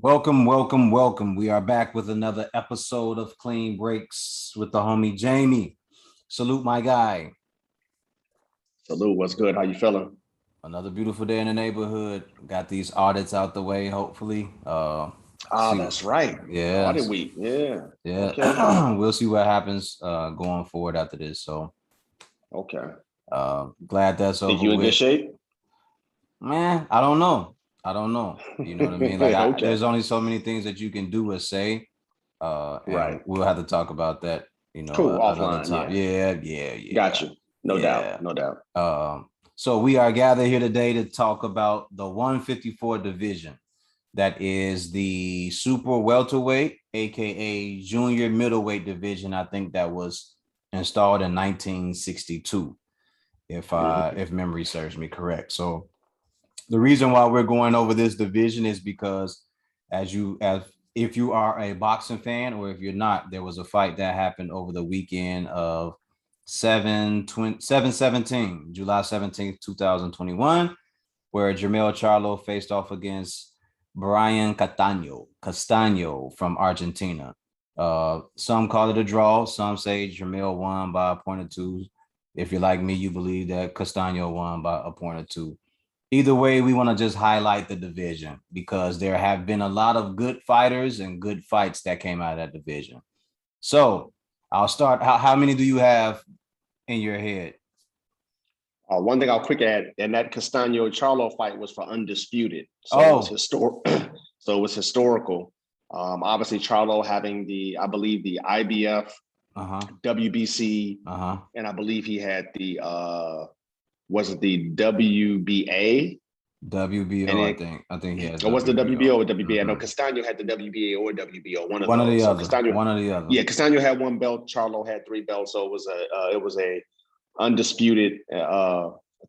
Welcome, welcome, welcome. We are back with another episode of Clean Breaks with the homie Jamie. Salute my guy. Salute, what's good? How you feeling? Another beautiful day in the neighborhood. Got these audits out the way, hopefully. Ah, See, that's right. Audit yes, week. Yeah. Okay. yeah. We'll see what happens going forward after this. So Okay. glad that's Think over you in good with. shape? Man, I don't know. I don't know. You know what I mean? Like there's Okay. only so many things that you can do or say. And Right. we'll have to talk about that, Cool. another Offline. time. Yeah. Yeah, yeah, yeah, Got you. No doubt. yeah. No doubt. So we are gathered here today to talk about the 154 division. That is the super welterweight, aka junior middleweight division. I think that was installed in 1962, Mhm. if memory serves me correct. So the reason why we're going over this division is because as if you are a boxing fan or if you're not, there was a fight that happened over the weekend of 7/17, July 17th, 2021, where Jermell Charlo faced off against Brian Castano from Argentina. Some call it a draw. Some say Jermell won by a point or two. If you're like me, you believe that Castano won by a point or two. Either way, we want to just highlight the division because there have been a lot of good fighters and good fights that came out of that division. So I'll start. How many do you have in your head? One thing I'll quick add, and that Castano Charlo fight was for undisputed, so it was Oh, historic. So it was historical. Obviously, Charlo having I believe, the IBF, uh-huh, WBC, uh-huh. and I believe he had was it the WBA? And WBO, I then, think. I think he has or was the WBO WBO. or WBA? I know Mm-hmm. Castano had the WBA or WBO, one of One or those. the So other. Castano, One or the other. yeah, Castano had one belt. Charlo had three belts. So it was a undisputed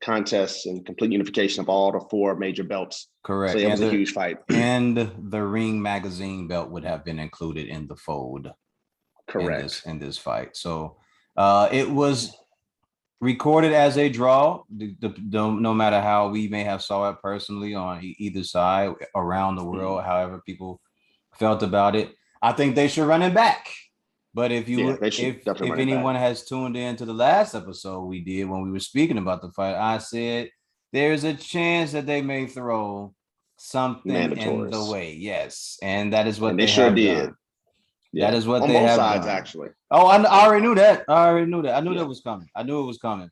contest and complete unification of all the four major belts. So Correct. it was a huge fight. And the Ring magazine belt would have been included in the fold Correct. in this fight. So it was recorded as a draw. No matter how we may have saw it personally on either side around the Mm-hmm. world, however people felt about it, I think they should run it back. But Yeah, they should definitely if run it back. anyone has tuned in to the last episode we did when we were speaking about the fight, I said there's a chance that they may throw something in the Mandatories, way. Yes, and that is and what they they sure have did. done. That Yeah, is what on they both have sides done. actually. Oh, I already knew that. I already knew that. I knew that Yeah. was coming. I knew it was coming.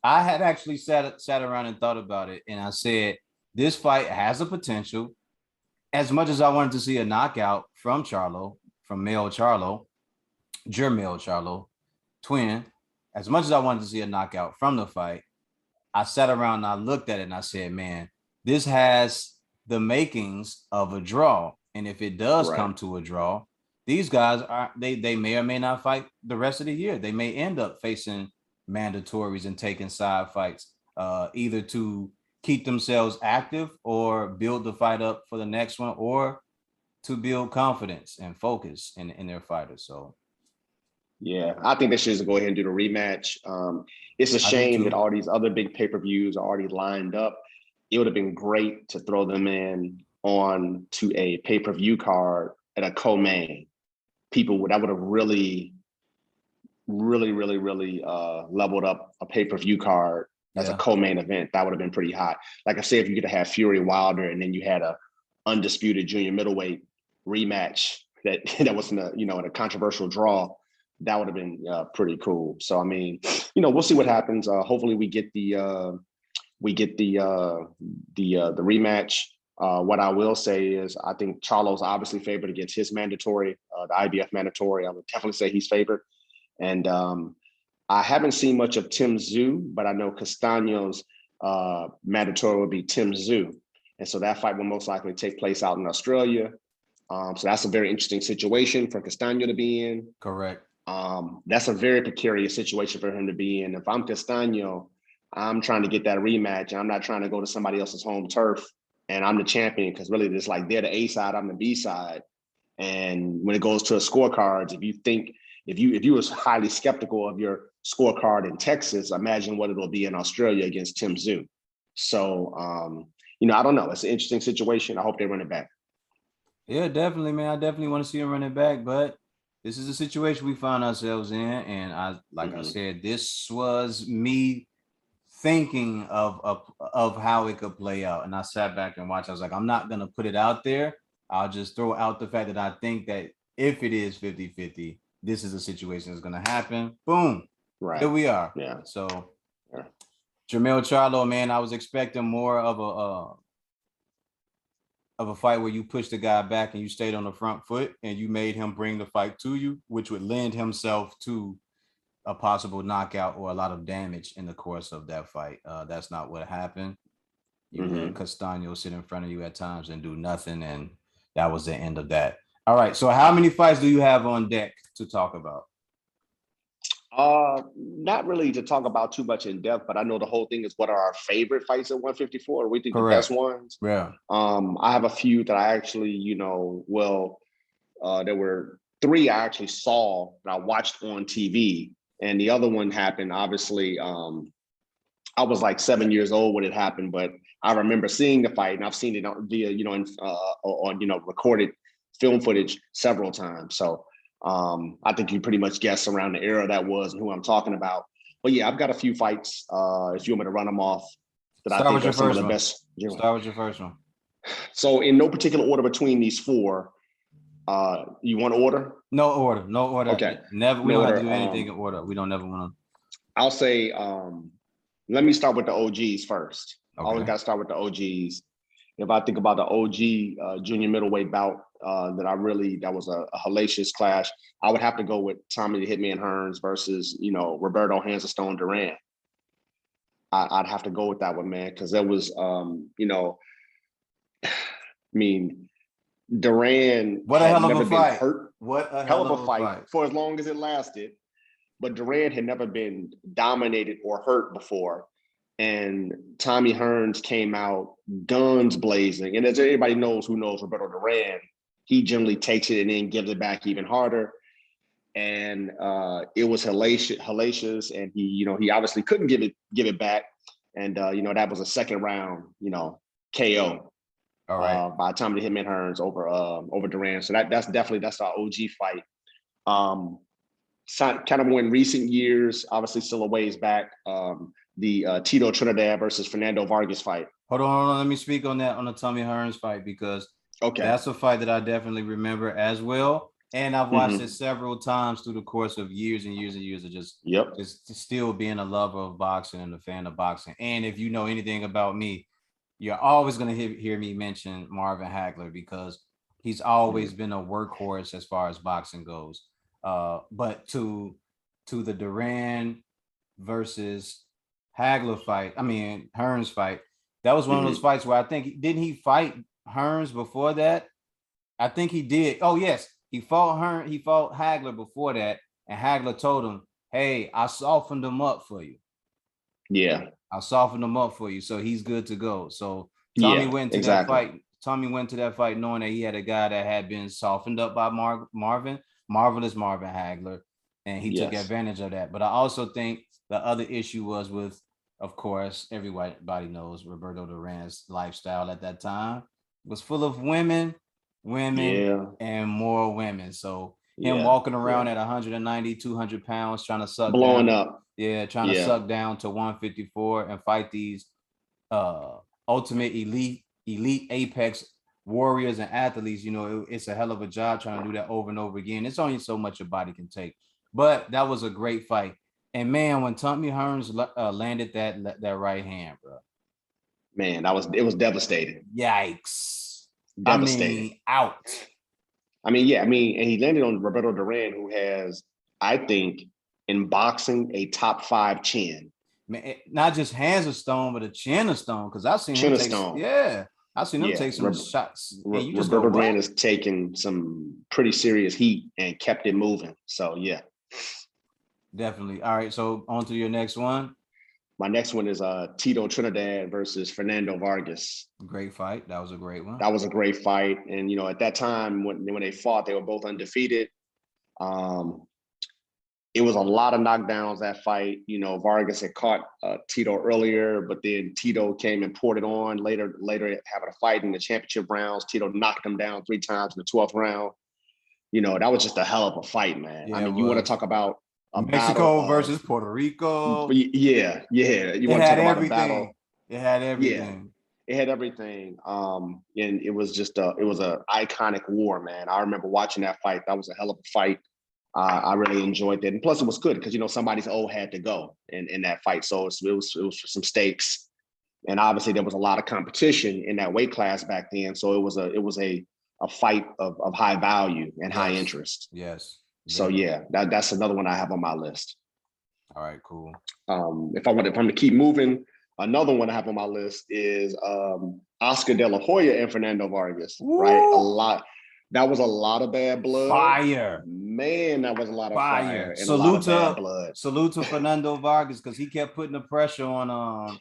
I had actually sat around and thought about it, and I said this fight has a potential. As much as I wanted to see a knockout from Charlo, from Male Charlo, Jermell Charlo, twin. As much as I wanted to see a knockout from the fight, I sat around and I looked at it and I said, man, this has the makings of a draw. And if it does Right. come to a draw, these guys are they may or may not fight the rest of the year. They may end up facing mandatories and taking side fights, either to keep themselves active or build the fight up for the next one, or to build confidence and focus in their fighters. So Yeah, I think they should just go ahead and do the rematch. It's a I do shame that too. all these other big pay-per-views are already lined up. It would have been great to throw them in on to a pay-per-view card at a co-main. That would have really leveled up a pay-per-view card as a Yeah. co-main event. That would have been pretty hot. Like I said, if you could have Fury Wilder and then you had a undisputed junior middleweight rematch that that was in a controversial draw, that would have been pretty cool. So I mean, we'll see what happens. Hopefully, we get the rematch. What I will say is, I think Charlo's obviously favored against his mandatory, the IBF mandatory. I would definitely say he's favored. And I haven't seen much of Tim Tszyu, but I know Castano's mandatory will be Tim Tszyu. And so that fight will most likely take place out in Australia. So that's a very interesting situation for Castano to be in. Correct. That's a very precarious situation for him to be in. If I'm Castano, I'm trying to get that rematch. I'm not trying to go to somebody else's home turf and I'm the champion, because really it's like they're the A side, I'm the B side. And when it goes to a scorecards, if you was highly skeptical of your scorecard in Texas, imagine what it'll be in Australia against Tim Tszyu. So I don't know. It's an interesting situation. I hope they run it back. Yeah, definitely, man. I definitely want to see him running back, but this is the situation we find ourselves in. And like I Mhm. said, this was me thinking of how it could play out. And I sat back and watched. I was like, I'm not gonna put it out there. I'll just throw out the fact that I think that if it is 50-50, this is a situation that's gonna happen. Boom. Here Right. we are. Yeah. So Yeah. Jermell Charlo, man, I was expecting more of a fight where you pushed the guy back and you stayed on the front foot and you made him bring the fight to you, which would lend himself to a possible knockout or a lot of damage in the course of that fight. That's not what happened. You let Hmm. Castano sit in front of you at times and do nothing, and that was the end of that. All right. So, how many fights do you have on deck to talk about? Not really to talk about too much in depth, but I know the whole thing is what are our favorite fights at 154? We think the best Correct. ones. Yeah. I have a few that I actually, there were three I actually saw that I watched on TV, and the other one happened. Obviously, I was like 7 years old when it happened, but I remember seeing the fight, and I've seen it via, on recorded film footage several times. So I think you pretty much guessed around the era that was and who I'm talking about. But yeah, I've got a few fights. If you want me to run them off, that I Start think with are your some of first the one. best. Start with your first one. So in no particular order between these four, you want order? No order. No order. Okay, Never. We no don't have to order. do anything in order. We don't never want I'll say, let me start with the OGs first. to. Always Okay. got to start with the OGs. If I think about the OG junior middleweight bout that was a hellacious clash, I would have to go with Tommy the Hitman Hearns versus, Roberto Hands of Stone Duran. I'd have to go with that one, man, because that was, I mean, Duran What a had hell of a never been fight. hurt. What a Hell hell of a of a fight fight. for as long as it lasted, but Duran had never been dominated or hurt before. And Tommy Hearns came out guns blazing. And as everybody knows who knows Roberto Duran, he generally takes it and then gives it back even harder. And it was hellacious. And he obviously couldn't give it back. And that was a second round, KO All right. by Tommy the Hitman Hearns over Duran. So that's our OG fight. Um, kind of in recent years, obviously still a ways back. The Tito Trinidad versus Fernando Vargas fight. Hold on. Let me speak on that on the Tommy Hearns fight because Okay. that's a fight that I definitely remember as well. And I've watched it Mm-hmm. several times through the course of years and years and years of Yep. just still being a lover of boxing and a fan of boxing. And if you know anything about me, you're always going to hear me mention Marvin Hagler because he's always Mm-hmm. been a workhorse as far as boxing goes. But to the Duran versus Hagler fight, I mean Hearns fight, that was one of those Mm-hmm. fights where I think didn't he fight Hearns before that? I think he did. Oh yes, he fought Hearn. He fought Hagler before that, and Hagler told him, "Hey, I softened him up for you. Yeah. I softened him up for you, so he's good to go." So Tommy Yeah. went to that Exactly. fight. Tommy went to that fight knowing that he had a guy that had been softened up by Marvin, marvelous Marvin Hagler, and he took Yes. advantage of that. But I also think the other issue was with, of course, everybody knows Roberto Duran's lifestyle at that time was full of women, women, Yeah. and more women. So him Yeah. walking around Yeah. at 190, 200 pounds, trying to suck Blowing down, up. yeah, trying to Yeah. suck down to 154 and fight these ultimate elite apex warriors and athletes. It's a hell of a job trying to do that over and over again. It's only so much your body can take. But that was a great fight. And man, when Tommy Hearns landed that right hand, bro, Man, it was devastating. yikes! I Devastating. mean, out. I mean, yeah, I mean, and he landed on Roberto Duran, who has, I think, in boxing, a top five chin. Man, not just hands of stone, but a chin of stone. Because I've seen him Chin of take, stone. yeah, I've seen him Yeah. take some shots, and you just go, Roberto Duran what? has taken some pretty serious heat and kept it moving. So yeah. Definitely. All right, so on to your next one. My next one is Tito Trinidad versus Fernando Vargas. Great fight. That was a great one. That was a great fight, and at that time when they fought, they were both undefeated. Um, it was a lot of knockdowns that fight. You know, Vargas had caught Tito earlier, but then Tito came and poured it on later having a fight in the championship rounds. Tito knocked him down 3 times in the 12th round. You know, that was just a hell of a fight, man. Yeah, I mean, you want to talk about a Mexico versus Puerto Rico. Yeah. You want to talk about a battle. It had everything. Yeah. It had everything. And it was just it was a iconic war, man. I remember watching that fight. That was a hell of a fight. I really enjoyed that. And plus it was good because, you know, somebody's had to go in that fight. So it was for some stakes. And obviously there was a lot of competition in that weight class back then. So it was a fight of high value and high interest. Yes. So yeah, that's another one I have on my list. All right, cool. If I'm to keep moving, another one I have on my list is Oscar De La Hoya and Fernando Vargas. Woo! Right, that was a lot of bad blood. Fire, man, that was a lot of fire and a lot of bad blood. Salute to Fernando Vargas because he kept putting the pressure on De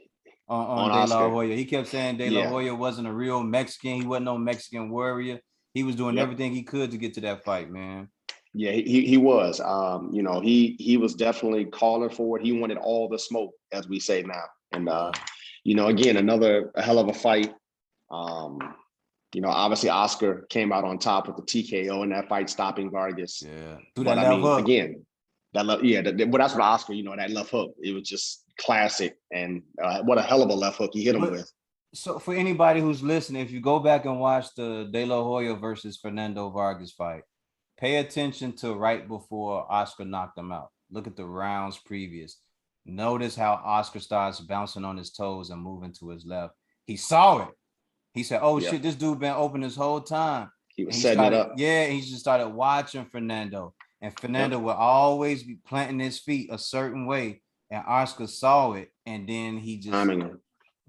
La Hoya. He kept saying De La Hoya wasn't a real Mexican. He wasn't no Mexican warrior. He was doing everything he could to get to that fight, man. Yeah, he was. You know, he was definitely calling for it. He wanted all the smoke, as we say now. And you know, again, a hell of a fight. You know, obviously Oscar came out on top with the TKO in that fight, stopping Vargas. Yeah, but I mean, again, that's what Oscar. You know, that left hook. It was just classic, and what a hell of a left hook he hit him with. So for anybody who's listening, if you go back and watch the De La Hoya versus Fernando Vargas fight, pay attention to right before Oscar knocked him out. Look at the rounds previous. Notice how Oscar starts bouncing on his toes and moving to his left. He saw it. He said, "Oh shit, this dude been open this whole time." He was setting it up. Yeah, he just started watching Fernando, and Fernando would always be planting his feet a certain way, and Oscar saw it, and then he just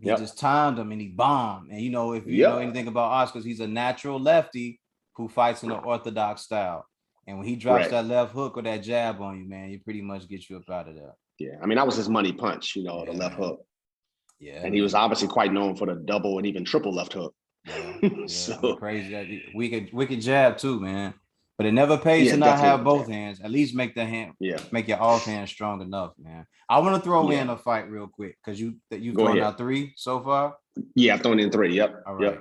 just timed him and he bombed. And you know, if you know anything about Oscar, he's a natural lefty who fights in an orthodox style. And when he drops that left hook or that jab on you, man, he pretty much gets you up out of there. Yeah, I mean, that was his money punch, you know, the left hook. Yeah, and he was obviously quite known for the double and even triple left hook. Yeah, so crazy. Wicked jab too, man. But it never pays to not have both hands. At least make the hand, make your off hand strong enough, man. I want to throw in a fight real quick because you've thrown out 3 so far. Yeah, I've thrown in 3. Yep. All right.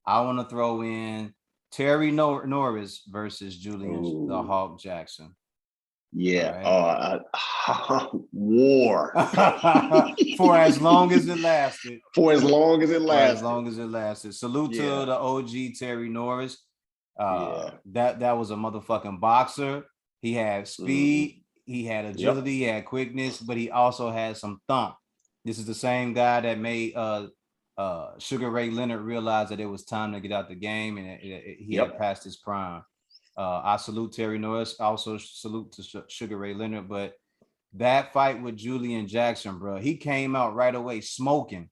I want to throw in Terry Norris versus Julian the Hawk Jackson. Yeah. War. For as long as it lasted. Salute to the OG Terry Norris. That was a motherfucking boxer. He had speed, he had agility, he had quickness, but he also had some thump. This is the same guy that made Sugar Ray Leonard realize that it was time to get out the game, and he had passed his prime. I salute Terry Norris. Also salute to Sugar Ray Leonard. But that fight with Julian Jackson, bro, he came out right away smoking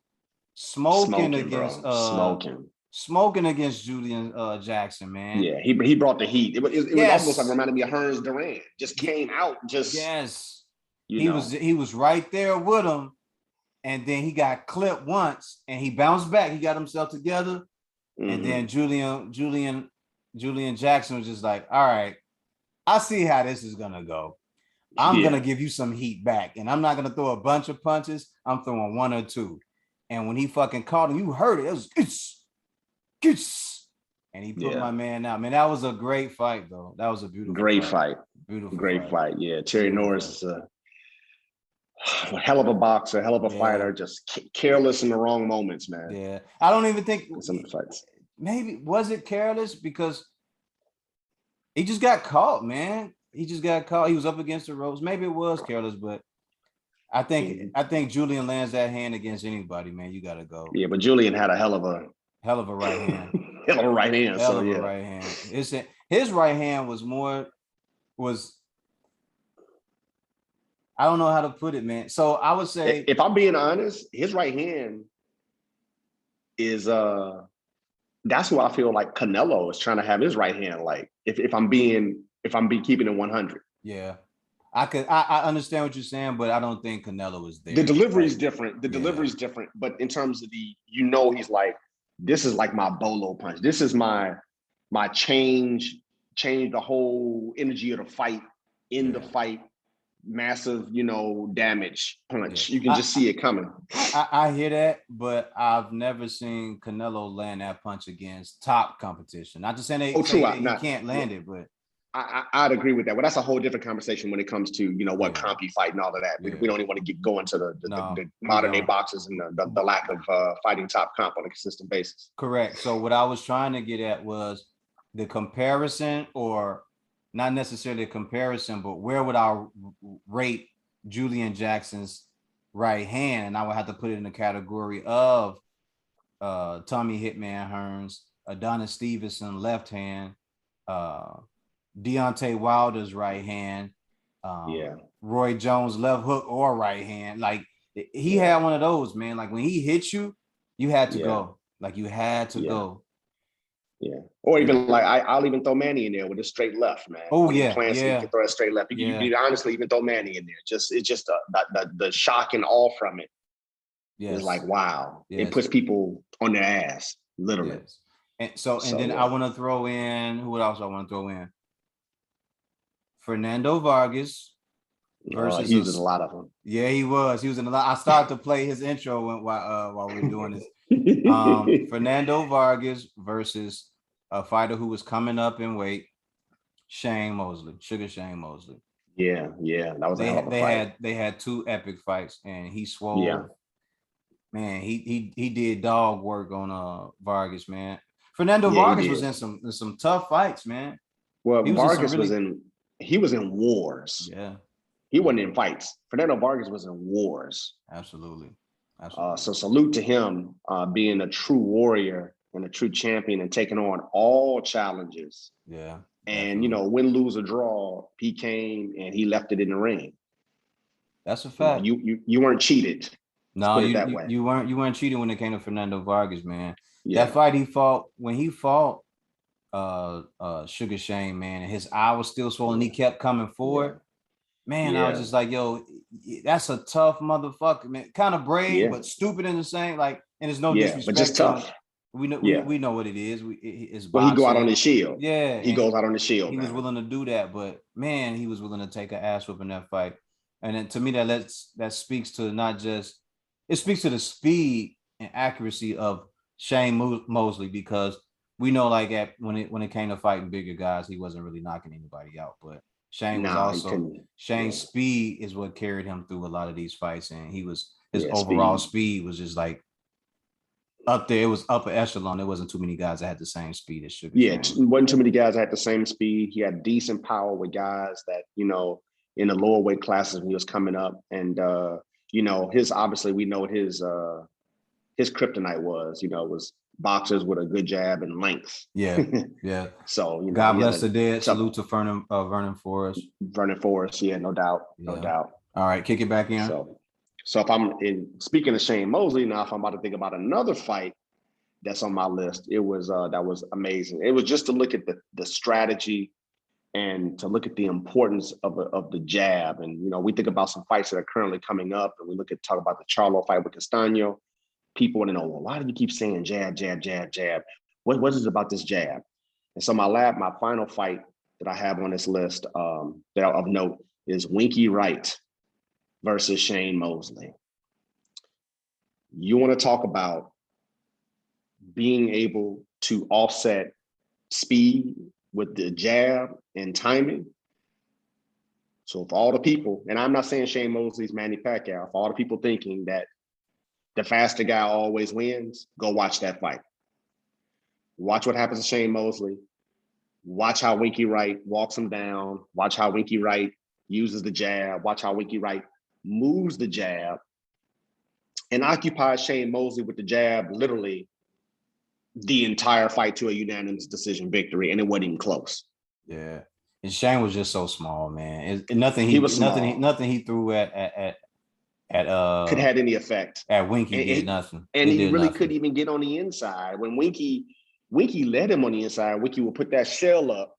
against Julian Jackson, man. Yeah, he brought the heat. It was almost like reminded me of Hearns Duran. Just came out, he was right there with him. And then he got clipped once and he bounced back. He got himself together. And then Julian Jackson was just like, all right, I see how this is going to go. I'm going to give you some heat back. And I'm not going to throw a bunch of punches. I'm throwing 1 or 2. And when he fucking caught him, you heard it. It was, and he put my man out. Man, that was a great fight, though. That was a beautiful fight. Beautiful fight. Yeah, Terry Norris is a hell of a boxer, hell of a fighter, just careless in the wrong moments, man. Yeah. I don't even think some fights. Maybe was it careless because he just got caught, man. He just got caught. He was up against the ropes. Maybe it was careless, but I think Julian lands that hand against anybody, man. You gotta go. Yeah, but Julian had a hell of a right hand. Hell of a right hand. Right hand. His right hand was I don't know how to put it, man. So I would say, if I'm being honest, his right hand is that's who I feel like Canelo is trying to have his right hand like. If I'm keeping it 100. Yeah. I understand what you're saying, but I don't think Canelo is there. The delivery is different. Delivery is different, but in terms of he's like, this is like my bolo punch. This is my change the whole energy of the fight in the fight. massive, damage punch. Yeah. You can just see it coming. I hear that, but I've never seen Canelo land that punch against top competition. Not to say he can't land it, but I'd agree with that. Well, that's a whole different conversation when it comes to what comp you fight and all of that. We don't even want to go into the modern day boxers and the lack of fighting top comp on a consistent basis. Correct. So what I was trying to get at was the comparison, or not necessarily a comparison, but where would I rate Julian Jackson's right hand? And I would have to put it in the category of Tommy Hitman Hearns, Adonis Stevenson left hand, Deontay Wilder's right hand, Roy Jones left hook or right hand. Like he had one of those, man. Like when he hit you, you had to go. Like you had to go. Yeah. Or even like I'll even throw Manny in there with a straight left, man. Oh when yeah. You can throw a straight left. You can honestly even throw Manny in there. It's just the shock and awe from it. It's like wow. It puts people on their ass, literally. Yes. And then I want to throw in, who else I want to throw in? Fernando Vargas versus he was in a lot of them. Yeah, he was. He was in a lot. I started to play his intro while we were doing this. Fernando Vargas versus a fighter who was coming up in weight, Shane Mosley, Sugar Shane Mosley. Yeah, that was a hell of a fight. They had two epic fights, and he swole. Yeah. Man, he did dog work on Vargas, man. Fernando Vargas was in some tough fights, man. Well, Vargas he was in wars. Yeah. He wasn't in fights. Fernando Vargas was in wars. Absolutely. So salute to him being a true warrior and a true champion and taking on all challenges. Yeah. And, win, lose, or draw, he came and he left it in the ring. That's a fact. You weren't cheated. No, you weren't cheating when it came to Fernando Vargas, man. Yeah. That fight he fought Sugar Shane, man, and his eye was still swollen. He kept coming forward. Man, I was just like, yo, that's a tough motherfucker, man. Kind of brave, but stupid in the same. Like, and there's no disrespect. But just tough. We know what it is. It's boxing. He go out on his shield. Yeah, he goes out on his shield. He was willing to do that, but man, he was willing to take an ass whoop in that fight. And then to me, that speaks to it speaks to the speed and accuracy of Shane Mosley, because we know like when it came to fighting bigger guys, he wasn't really knocking anybody out, but Shane's speed is what carried him through a lot of these fights, and his overall speed was just like up there. It was upper echelon. There wasn't too many guys that had the same speed as Sugar. Wasn't too many guys that had the same speed. He had decent power with guys that in the lower weight classes when he was coming up, and his obviously we know what his kryptonite was boxers with a good jab and length. Yeah. So God bless the dead. Salute to Vernon Forrest. Vernon Forrest, no doubt. All right, kick it back in. So if I'm speaking of Shane Mosley, now if I'm about to think about another fight that's on my list, it was that was amazing. It was just to look at the strategy and to look at the importance of the jab. And we think about some fights that are currently coming up, and we talk about the Charlo fight with Castaño. People want to know, well, why do you keep saying jab, jab, jab, jab? What is it about this jab? And so my final fight that I have on this list that of note is Winky Wright versus Shane Mosley. You want to talk about being able to offset speed with the jab and timing? So for all the people, and I'm not saying Shane Mosley's Manny Pacquiao, for all the people thinking that the faster guy always wins, go watch that fight. Watch what happens to Shane Mosley. Watch how Winky Wright walks him down. Watch how Winky Wright uses the jab. Watch how Winky Wright moves the jab and occupies Shane Mosley with the jab literally the entire fight to a unanimous decision victory, and it wasn't even close. Yeah, and Shane was just so small, man. Nothing he threw at could have any effect. At Winky did nothing. And he really couldn't even get on the inside. When Winky let him on the inside, Winky would put that shell up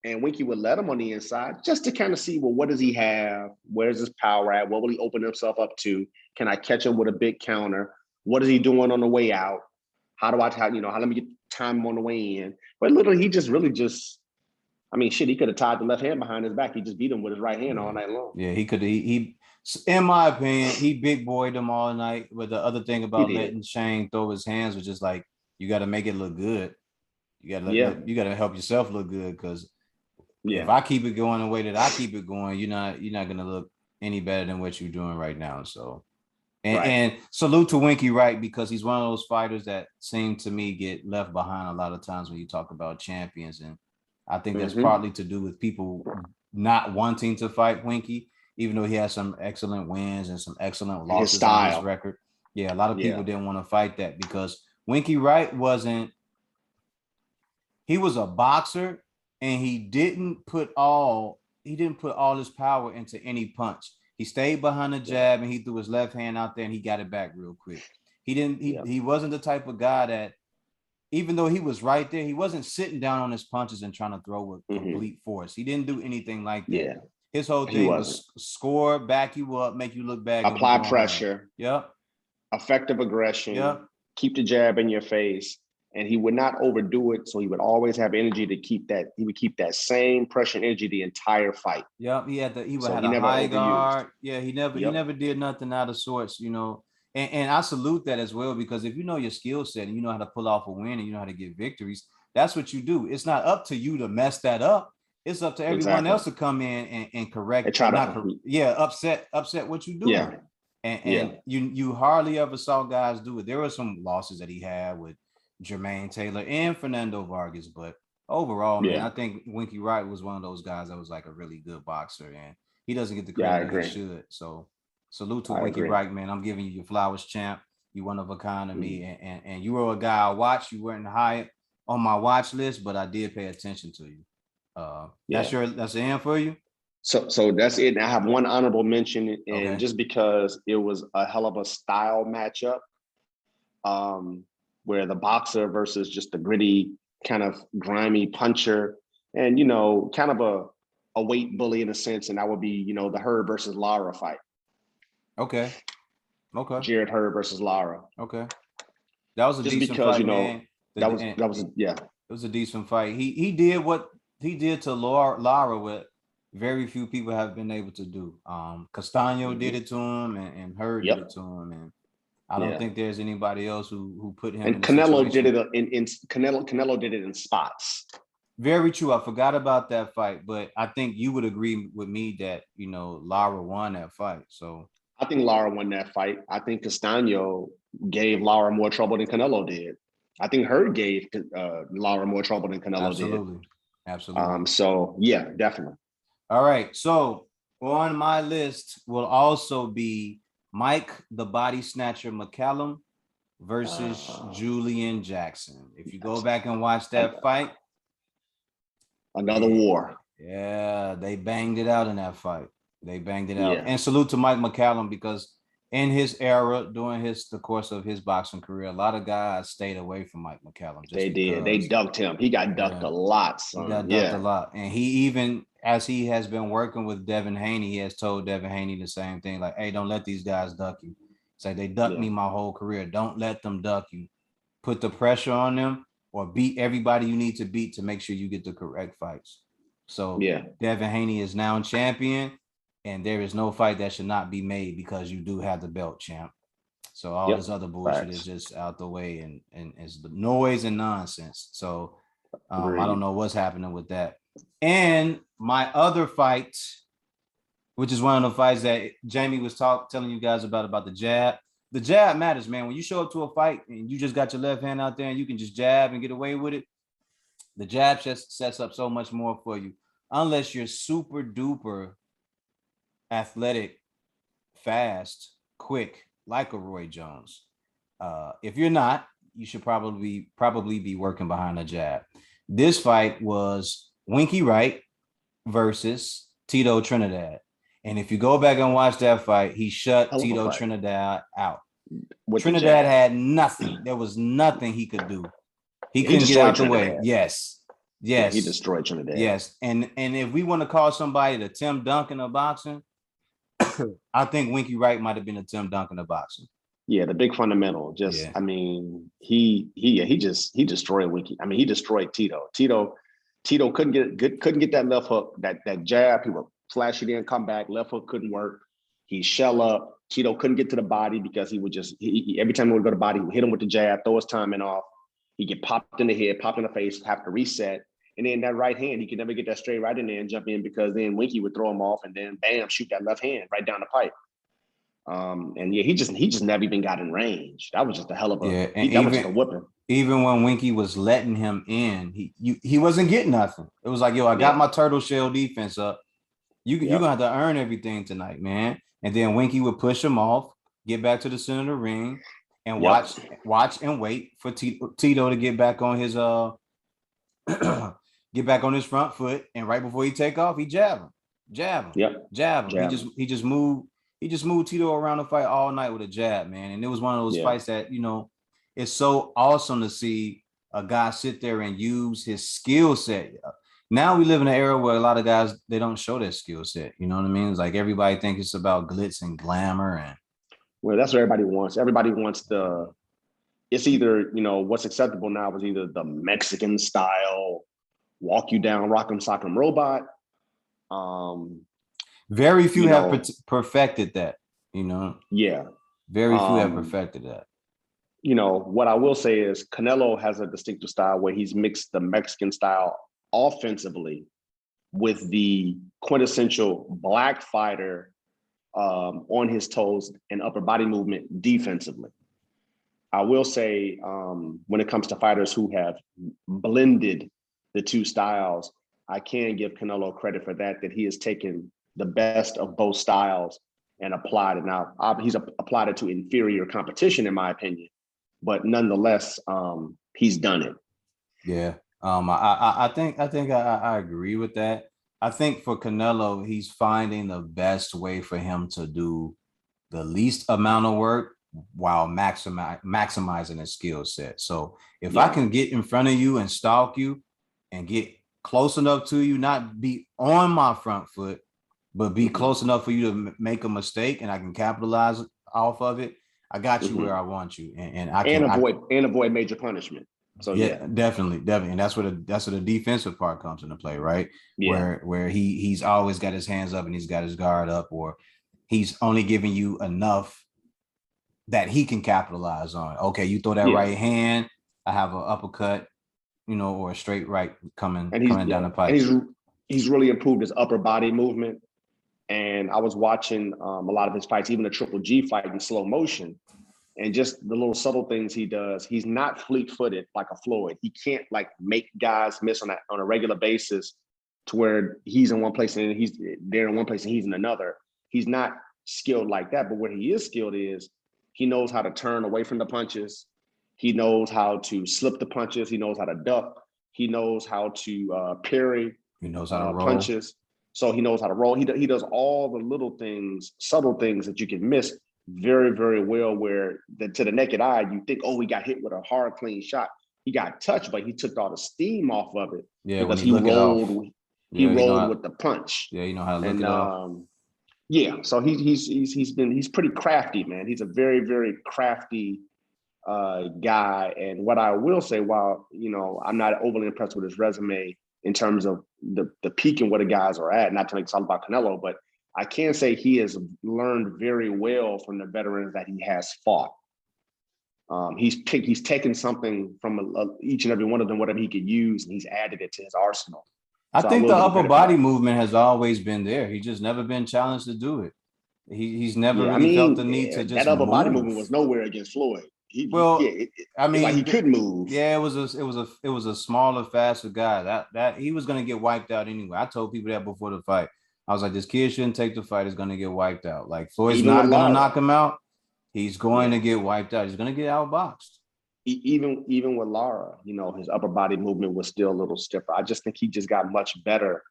and Winky would let him on the inside just to kind of see, well, what does he have? Where's his power at? What will he open himself up to? Can I catch him with a big counter? What is he doing on the way out? How let me get time on the way in? But literally, he just really I mean, shit, he could have tied the left hand behind his back. He just beat him with his right hand all night long. Yeah, he could. He in my opinion, he big boyed him all night. But the other thing about letting Shane throw his hands was just like, you got to make it look good. You got to you got to help yourself look good, because if I keep it going the way that I keep it going, you're not gonna look any better than what you're doing right now. So, and salute to Winky Wright, because he's one of those fighters that seem to me get left behind a lot of times when you talk about champions, and I think that's partly to do with people not wanting to fight Winky, even though he has some excellent wins and some excellent losses on his record. Yeah, a lot of people didn't want to fight that because Winky Wright he was a boxer, and he didn't put all his power into any punch. He stayed behind the jab and he threw his left hand out there and he got it back real quick. He wasn't the type of guy that, even though he was right there, he wasn't sitting down on his punches and trying to throw with complete force. He didn't do anything like that. Yeah. His whole thing was score, back you up, make you look back. Apply pressure. Yep. Effective aggression. Yep. Keep the jab in your face. And he would not overdo it. So he would always have energy to keep that. He would keep that same pressure and energy the entire fight. Yep. He had a high guard. Yeah. He never did nothing out of sorts, you know. And I salute that as well, because if you know your skill set and you know how to pull off a win and you know how to get victories, that's what you do. It's not up to you to mess that up. It's up to everyone else to come in and correct. Upset what you do. Yeah. And you hardly ever saw guys do it. There were some losses that he had with Jermaine Taylor and Fernando Vargas, but overall, man, I think Winky Wright was one of those guys that was like a really good boxer, and he doesn't get the credit he should. So salute to Winky Wright, man. I'm giving you your flowers, champ. You one of a kind to me, and you were a guy I watched. You weren't high on my watch list, but I did pay attention to you. That's the end for you. So that's it. I have one honorable mention, and just because it was a hell of a style matchup, where the boxer versus just the gritty, kind of grimy puncher, and kind of a weight bully in a sense, and that would be the Herb versus Lara fight. Okay. Jarrett Herb versus Lara. Okay. That was a just decent because, fight, man. It was a decent fight. He did what he did to Lara what very few people have been able to do. Castaño did it to him, and Herb did it to him, and I don't think there's anybody else who put him. And Canelo did it Canelo did it in spots. Very true. I forgot about that fight, but I think you would agree with me that Lara won that fight. So I think Lara won that fight. I think Castaño gave Lara more trouble than Canelo did. I think Herb gave Lara more trouble than Canelo did. Absolutely. So yeah, definitely. All right. So on my list will also be Mike the Body Snatcher McCallum versus Julian Jackson. If you go back and watch that fight, another war. Yeah, they banged it out in that fight. They banged it out. And salute to Mike McCallum, because in his era, during the course of his boxing career, a lot of guys stayed away from Mike McCallum. They did. They ducked him. He got ducked a lot, son. He got ducked a lot. And he even, as he has been working with Devin Haney, he has told Devin Haney the same thing, like, hey, don't let these guys duck you. It's like, they ducked me my whole career. Don't let them duck you. Put the pressure on them, or beat everybody you need to beat to make sure you get the correct fights. So Devin Haney is now champion, and there is no fight that should not be made because you do have the belt, champ. So all this other bullshit is just out the way, and it's the noise and nonsense. So I don't know what's happening with that. And my other fight, which is one of the fights that Jamie was telling you guys about the jab. The jab matters, man. When you show up to a fight and you just got your left hand out there and you can just jab and get away with it, the jab just sets up so much more for you. Unless you're super duper athletic, fast, quick, like a Roy Jones. If you're not, you should probably be working behind the jab. This fight was Winky Wright versus Tito Trinidad. And if you go back and watch that fight, he shut Tito Trinidad out. Trinidad had nothing. There was nothing he could do. He couldn't get out the way. Yes. Yeah, he destroyed Trinidad. Yes. And if we want to call somebody the Tim Duncan of boxing, I think Winky Wright might have been a Tim Duncan of boxing. Yeah, the big fundamental. I mean, he destroyed Winky. I mean, he destroyed Tito. Tito, Tito couldn't get that left hook, that jab. He would flash it in, come back. Left hook couldn't work. He shell up. Tito couldn't get to the body because he would just every time he would go to body, he would hit him with the jab, throw his timing off. He get popped in the head, popped in the face, have to reset. And then that right hand, he could never get that straight right in there and jump in because then Winky would throw him off and then bam, shoot that left hand right down the pipe. And yeah, he just never even got in range. That was just a hell of a that was just a whipping. Even when Winky was letting him in, he wasn't getting nothing. It was like, yo, I got my turtle shell defense up. You're gonna have to earn everything tonight, man. And then Winky would push him off, get back to the center of the ring, and watch and wait for Tito to get back on his get back on his front foot. And right before he take off, he jab him. Jab him. He just moved Tito around the fight all night with a jab, man. And it was one of those fights that, you know, it's so awesome to see a guy sit there and use his skill set. Now we live in an era where a lot of guys, they don't show their skill set. You know what I mean? It's like everybody thinks it's about glitz and glamour. And well, that's what everybody wants. Everybody wants it's either, you know, what's acceptable now is either the Mexican style, walk you down, rock'em sock'em robot. Very few have perfected that, you know? Yeah. Very few have perfected that. You know, what I will say is Canelo has a distinctive style where he's mixed the Mexican style offensively with the quintessential black fighter on his toes and upper body movement defensively. I will say when it comes to fighters who have blended the two styles, I can give Canelo credit for that he has taken the best of both styles and applied it. Now, he's applied it to inferior competition, in my opinion, but nonetheless, he's done it. Yeah. I think I agree with that. I think for Canelo, he's finding the best way for him to do the least amount of work while maximizing his skill set. So if I can get in front of you and stalk you and get close enough to you, not be on my front foot, but be close enough for you to make a mistake and I can capitalize off of it, I got you where I want you. And I can avoid major punishment. So yeah, definitely. And that's where the defensive part comes into play, right? Yeah. Where he's always got his hands up and he's got his guard up, or he's only giving you enough that he can capitalize on. Okay, you throw that right hand, I have an uppercut, you know, or a straight right coming down the pipe. And he's really improved his upper body movement. And I was watching a lot of his fights, even the Triple G fight in slow motion. And just the little subtle things he does. He's not fleet-footed like a Floyd. He can't like make guys miss on a regular basis to where he's in one place and he's there in one place and he's in another. He's not skilled like that. But where he is skilled is he knows how to turn away from the punches. He knows how to slip the punches. He knows how to duck. He knows how to parry. He knows how to roll punches. So he knows how to roll. He does all the little things, subtle things that you can miss very, very well, where to the naked eye, you think, oh, he got hit with a hard, clean shot. He got touched, but he took all the steam off of it because he rolled with the punch. Yeah, you know how to look it off. Yeah, so he's pretty crafty, man. He's a very, very crafty guy. And what I will say, while, you know, I'm not overly impressed with his resume in terms of the peak and where the guys are at, not to make it all about Canelo, but I can say he has learned very well from the veterans that he has fought. He's taken something from each and every one of them, whatever he could use, and he's added it to his arsenal. I think the upper body movement has always been there. He's just never been challenged to do it. He's never felt the need to just that upper body movement was nowhere against Floyd. He could move. Yeah, it was a smaller, faster guy. That he was gonna get wiped out anyway. I told people that before the fight. I was like, this kid shouldn't take the fight. He's gonna get wiped out. Like Floyd's not gonna knock him out. He's going to get wiped out. He's gonna get outboxed. Even with Lara, you know, his upper body movement was still a little stiffer. I just think he just got much better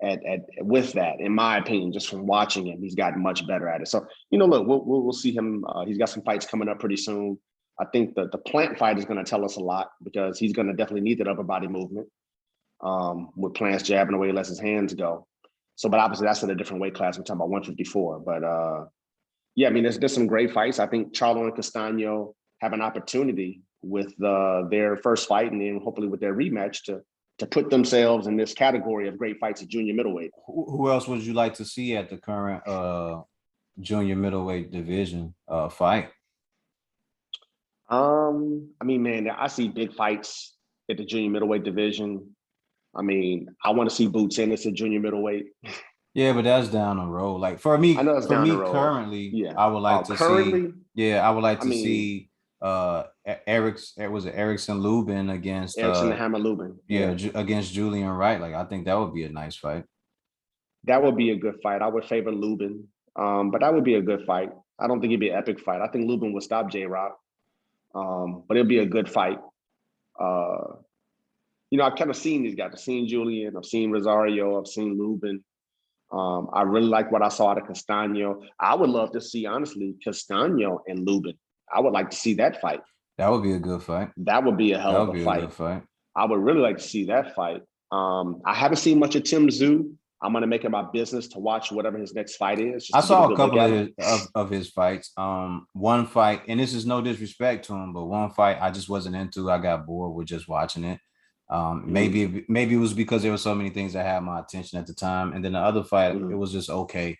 at with that, in my opinion, just from watching him. He's gotten much better at it. So, you know, look, we'll see him. He's got some fights coming up pretty soon. I think the Plant fight is going to tell us a lot because he's going to definitely need that upper body movement with Plant's jabbing away, lets his hands go. So, but obviously that's in a different weight class. We're talking about 154. But yeah, I mean, there's some great fights. I think Charlo and Castaño have an opportunity with their first fight and then hopefully with their rematch to to put themselves in this category of great fights at junior middleweight. Who else would you like to see at the current junior middleweight division fight? I mean, man, I see big fights at the junior middleweight division. I mean, I want to see Boots Ennis at junior middleweight. Yeah, but that's down the road. Like for me, I know it's down the road. Currently, yeah, I would like to currently, see. Yeah, I would like to I mean, see Erickson Lubin against Erickson and Hammer Lubin. Against Julian Wright. Like I think that would be a nice fight. That would be a good fight. I would favor Lubin, but that would be a good fight. I don't think it'd be an epic fight. I think Lubin would stop J-Rock, but it'd be a good fight. You know, I've kind of seen these guys. I've seen Julian. I've seen Rosario. I've seen Lubin. I really like what I saw out of Castaño. I would love to see, honestly, Castaño and Lubin. I would like to see that fight. That would be a good fight. That would be a hell of a fight. I would really like to see that fight. I haven't seen much of Tim Tszyu. I'm going to make it my business to watch whatever his next fight is. I saw a couple of his fights. One fight, and this is no disrespect to him, but one fight I just wasn't into. I got bored with just watching it. Maybe it was because there were so many things that had my attention at the time, and then the other fight, it was just okay.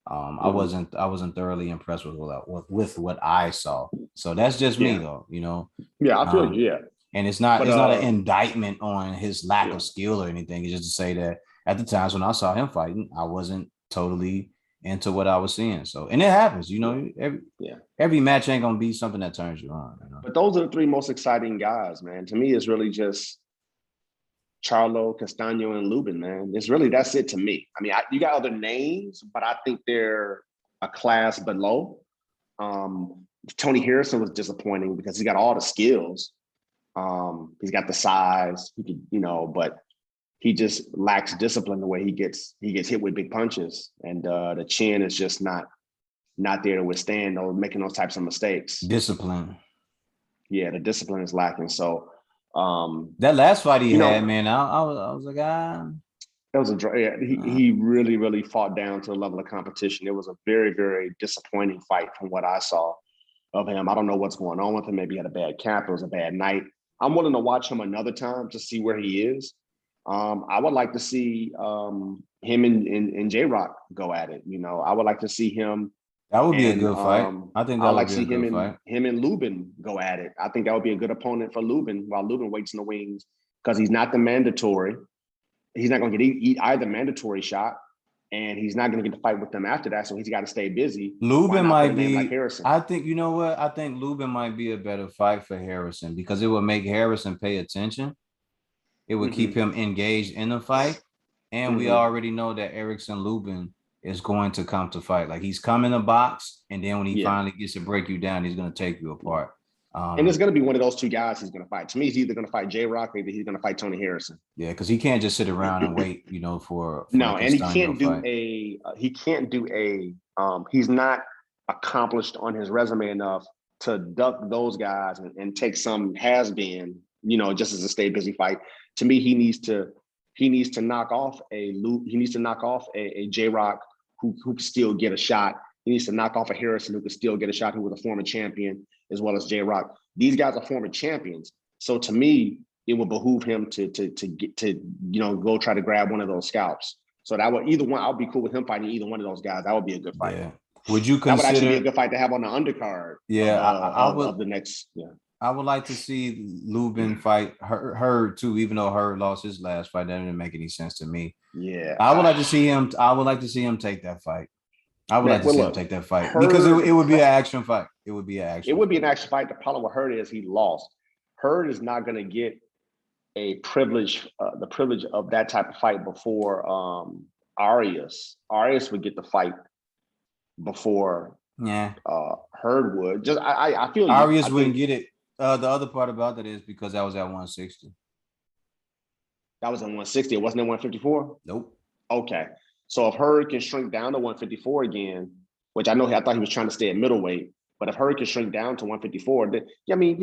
I wasn't thoroughly impressed with what I saw. So that's just me, though. You know. Yeah, I feel you. Yeah. And it's not an indictment on his lack of skill or anything. It's just to say that at the times when I saw him fighting, I wasn't totally into what I was seeing. So, and it happens, you know. Every match ain't gonna be something that turns you on. You know? But those are the three most exciting guys, man. To me, it's really just Charlo, Castaño, and Lubin, man. That's it to me. I mean, you got other names, but I think they're a class below. Tony Harrison was disappointing because he got all the skills. He's got the size, he could, you know, but he just lacks discipline the way he gets hit with big punches, and the chin is just not there to withstand or making those types of mistakes. Discipline. Yeah, the discipline is lacking. So that last fight he had, man, I was like, that was a draw. Yeah, he really, really fought down to a level of competition. It was a very, very disappointing fight from what I saw of him. I don't know what's going on with him. Maybe he had a bad camp. It was a bad night. I'm willing to watch him another time to see where he is. I would like to see him and J-Rock go at it. You know, I would like to see him. That would be a good fight. I think that would be a good fight. Him and Lubin go at it. I think that would be a good opponent for Lubin while Lubin waits in the wings because he's not the mandatory. He's not going to eat either mandatory shot, and he's not going to get to fight with them after that. So he's got to stay busy. Lubin might be. Like Harrison. I think you know what? I think Lubin might be a better fight for Harrison because it would make Harrison pay attention. It would keep him engaged in the fight, and we already know that Erickson Lubin is going to come to fight. Like he's coming to box, and then when he finally gets to break you down, he's going to take you apart. And it's going to be one of those two guys he's going to fight. To me, he's either going to fight J-Rock, or either he's going to fight Tony Harrison. Yeah, because he can't just sit around and wait, you know, for no, and he can't do he's not accomplished on his resume enough to duck those guys and take some has-been, you know, just as a stay busy fight. To me, he needs to knock off a J-Rock who could still get a shot. He needs to knock off a Harrison who could still get a shot, who was a former champion, as well as J-Rock. These guys are former champions. So to me, it would behoove him to get to, you know, go try to grab one of those scalps. So that would I'll be cool with him fighting either one of those guys. That would be a good fight. Yeah. Would you consider that would actually be a good fight to have on the undercard? Yeah, I would. Of the next, yeah. I would like to see Lubin fight Hurd too, even though Hurd lost his last fight. That didn't make any sense to me. Yeah. I would like to see him. I would like to see him take that fight. I would like to see him take that fight because it would be an action fight. It would be an action. It would be an action fight. The problem with Hurd is he lost. Hurd is not going to get the privilege of that type of fight before Arias. Arias would get the fight before Hurd would. Just I feel Arias wouldn't get it. The other part about that is because that was at 160. That was at 160. It wasn't at 154? Nope. Okay. So if Hurd can shrink down to 154 again, which I thought he was trying to stay at middleweight, but if Hurd can shrink down to 154, then,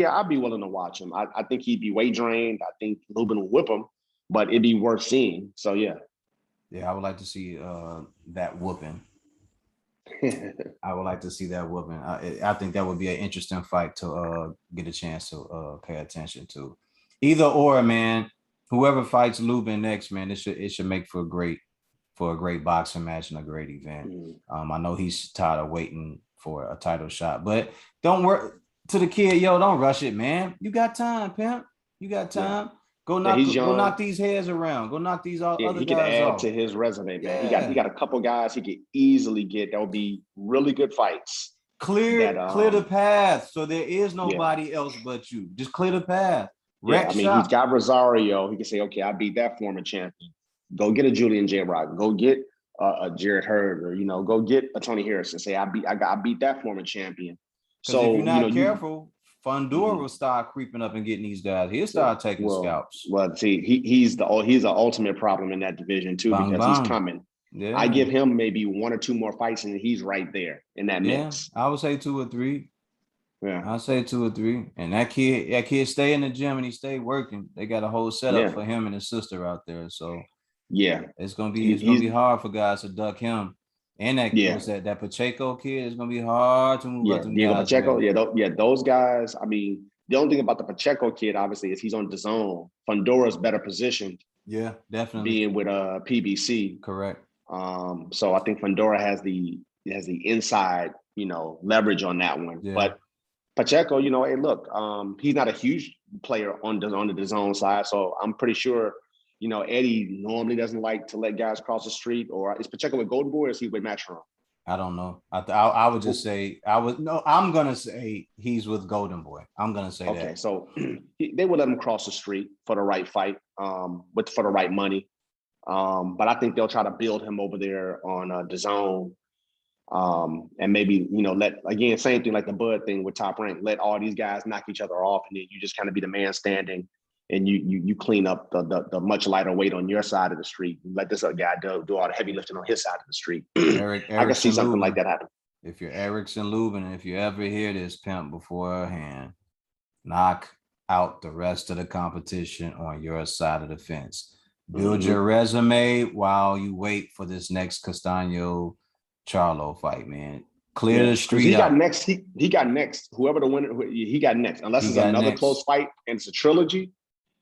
I'd be willing to watch him. I think he'd be weight drained. I think Lubin will whip him, but it'd be worth seeing. So, yeah. Yeah, I would like to see that whooping. I would like to see that whooping. I think that would be an interesting fight to get a chance to pay attention to. Either or, man. whoever fights Lubin next, man, it should make for a great boxing match and a great event. I know he's tired of waiting for a title shot, but don't worry to the kid, yo, don't rush it, man. You got time, pimp. You got time. He's Go young. knock these heads around. Go knock these other He could guys add off. to his resume, man. Yeah. He got a couple guys he could easily get. That would be really good fights. Clear the path so there is nobody else but you. Just clear the path. He's got Rosario. He can say, okay, I beat that former champion. Go get a Julian J. Rock. Go get a Jarrett Hurd, or go get a Tony Harrison. Say, I beat that former champion. So if you're not careful, Fundora will start creeping up and getting these guys. He'll start taking scalps. Well, see, he's the ultimate problem in that division too, because he's coming. Yeah. I give him maybe 1 or 2 more fights, and he's right there in that mix. I would say 2 or 3. Yeah, I'll say 2 or 3. And that kid stay in the gym and he stay working. They got a whole setup for him and his sister out there. So it's gonna be hard for guys to duck him. And that Pacheco kid is gonna be hard to move up to Diego Pacheco. Those guys. I mean, the only thing about the Pacheco kid, obviously, is he's on DAZN. Fundora's better positioned. Yeah, definitely. Being with PBC. Correct. So I think Fundora has the inside, leverage on that one. Yeah. But Pacheco, hey, look, he's not a huge player on the DAZN side, so I'm pretty sure. Eddie normally doesn't like to let guys cross the street. Or is Pacheco with Golden Boy, or is he with Matchroom? I don't know. I would just say I'm gonna say he's with Golden Boy. I'm gonna say that. Okay, so they would let him cross the street for the right fight, for the right money. But I think they'll try to build him over there on DAZN. And maybe same thing like the Bud thing with Top Rank. Let all these guys knock each other off, and then you just kind of be the man standing. And you clean up the much lighter weight on your side of the street. Let this other guy do all the heavy lifting on his side of the street. I can see something like that happen. If you're Erickson Lubin, and if you ever hear this, pimp, beforehand, knock out the rest of the competition on your side of the fence. Build your resume while you wait for this next Castaño Charlo fight, man. Clear the street. He got next. He got next. Whoever the winner, he got next. Unless it's another close fight and it's a trilogy.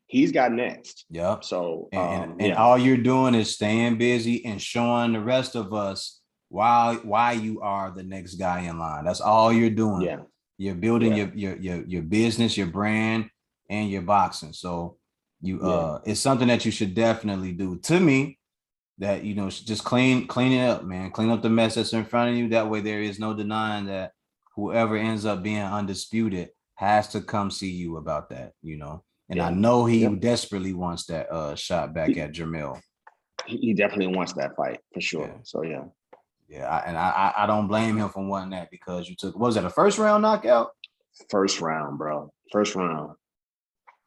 He's got next. Yep. So and all you're doing is staying busy and showing the rest of us why you are the next guy in line. That's all you're doing. Yeah. You're building your business, your brand, and your boxing. So it's something that you should definitely do. To me, that just clean it up, man. Clean up the mess that's in front of you. That way there is no denying that whoever ends up being undisputed has to come see you about that, And I know he desperately wants that shot back at Jermell. He definitely wants that fight for sure. Yeah. So I don't blame him for wanting that, because you took, what was that, a first round knockout? First round, bro. First round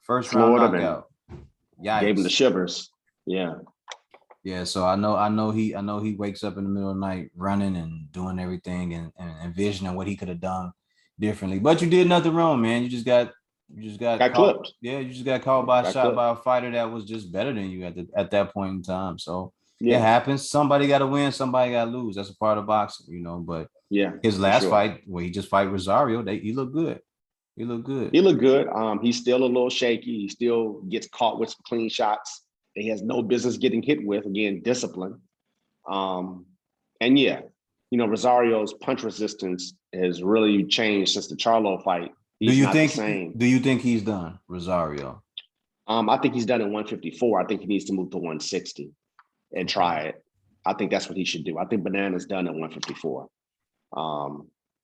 knockout. Yikes. Gave him the shivers. Yeah. Yeah, so I know he wakes up in the middle of the night running and doing everything and envisioning what he could have done differently. But you did nothing wrong, man. You just got caught, clipped. Yeah, you just got caught by a shot by a fighter that was just better than you at that point in time. So it happens. Somebody got to win, somebody got to lose. That's a part of boxing, But his last fight, where he just fight Rosario, he looked good. He looked good. He's still a little shaky. He still gets caught with some clean shots that he has no business getting hit with. Again, discipline. Rosario's punch resistance has really changed since the Charlo fight. Do you think he's done, Rosario? I think he's done in 154. I think he needs to move to 160 and try it. I think that's what he should do. I think Banana's done at 154.